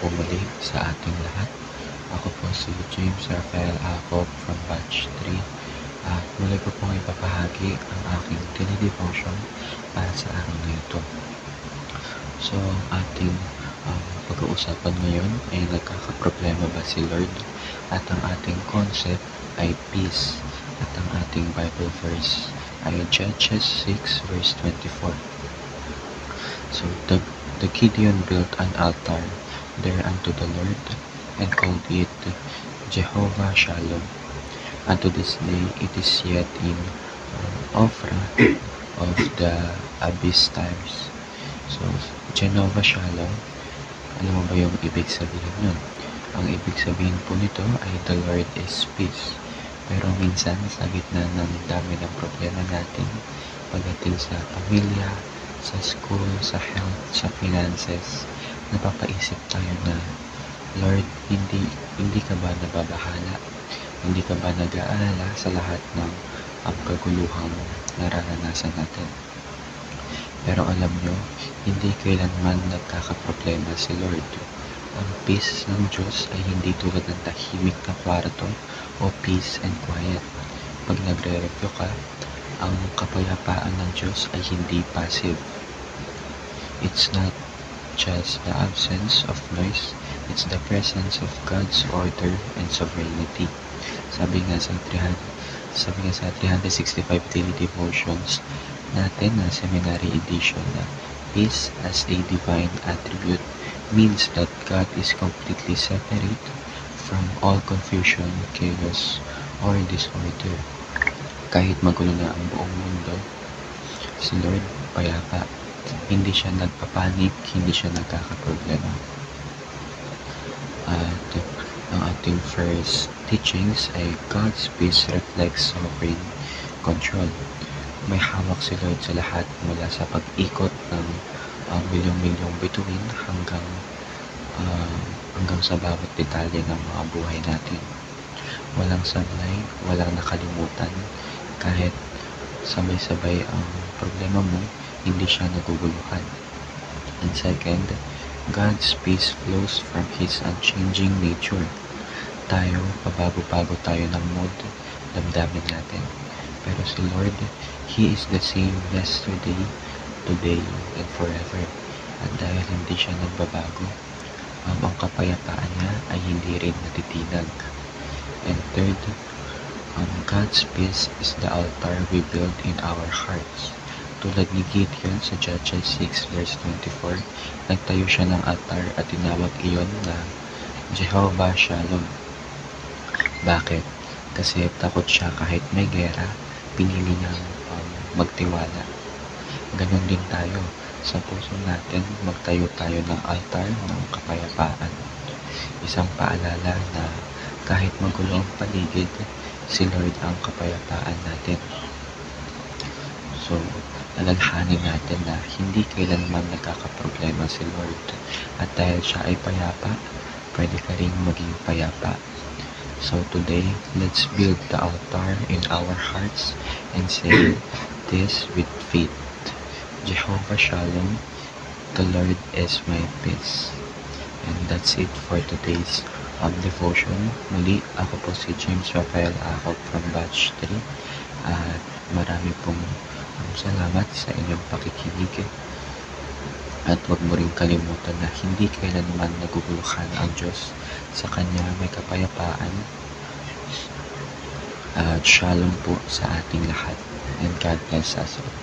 po muli sa ating lahat. Ako po si James Rafael Acop from Batch 3 at muli ko pong ipapahagi ang aking daily devotion para sa araw na ito. So, ating pag-uusapan ngayon ay nagkakaproblema ba si Lord? At ang ating concept ay peace. At ang ating Bible verse ay Judges 6 verse 24. So, the Gideon built an altar there unto the Lord and called it Jehovah Shalom. And to this day, it is yet in Ophrah of the abyss times. So, Jehovah Shalom, alam mo ba yung ibig sabihin nun? Ang ibig sabihin po nito ay the Lord is peace. Pero minsan, sa gitna ng dami ng problema natin, pagdating sa pamilya, sa school, sa health, sa finances, napapaisip tayo na, Lord, hindi ka ba nababahala? Hindi ka ba nag-aalala sa lahat ng kaguluhang nararanasan natin? Pero alam nyo, hindi kailanman nagkakaproblema si Lord. Ang peace ng Diyos ay hindi tulad ng tahimik na kwarto o peace and quiet. Pag nagre-review ka, ang kapayapaan ng Diyos ay hindi passive. It's not just the absence of noise, it's the presence of God's order and sovereignty. Sabi nga sa 365 daily devotions natin na seminary edition na peace as a divine attribute means that God is completely separate from all confusion, chaos, or disorder. Kahit magulo na ang buong mundo, si Lord payapa. Hindi siya nagpapanik, hindi siya nagkakaproblema. At ang ating first teachings ay God's peace reflects sovereign control. May hawak si Lord sa lahat mula sa pag-ikot ng milyong-milyong bituin hanggang sa bawat detalye ng mga buhay natin. Walang sablay, walang nakalimutan. Kahit sabay-sabay ang problema mo, hindi siya naguguluhan. And second, God's peace flows from His unchanging nature. Tayo, pabago-bago tayo ng mood, damdamin natin. Pero si Lord, He is the same yesterday, today, and forever. At dahil hindi siya nagbabago, ang kapayapaan niya ay hindi rin natitinag. And third, God's peace is the altar we build in our hearts. Tulad ni Gideon sa Judges 6 verse 24, nagtayo siya ng altar at tinawag iyon na Jehovah Shalom. Bakit? Kasi takot siya kahit may gera, pinili niyang magtiwala. Ganon din tayo. Sa puso natin, magtayo tayo ng altar ng kapayapaan. Isang paalala na kahit magulo ang paligid, si Lord ang kapayapaan natin. So, alalhanin natin na hindi kailanman nagkakaproblema si Lord. At dahil siya ay payapa, pwede ka rin maging payapa. So today, let's build the altar in our hearts and say this with faith. Jehovah Shalom, the Lord is my peace. And that's it for today's devotion. Muli, ako po si James Rafael Acop from Batch 3. At marami pong salamat sa inyong pakikinig. At huwag mo rin kalimutan na hindi kailanman naguguluhan ang Diyos. Sa Kanya may kapayapaan. At shalom po sa ating lahat. And God bless us all.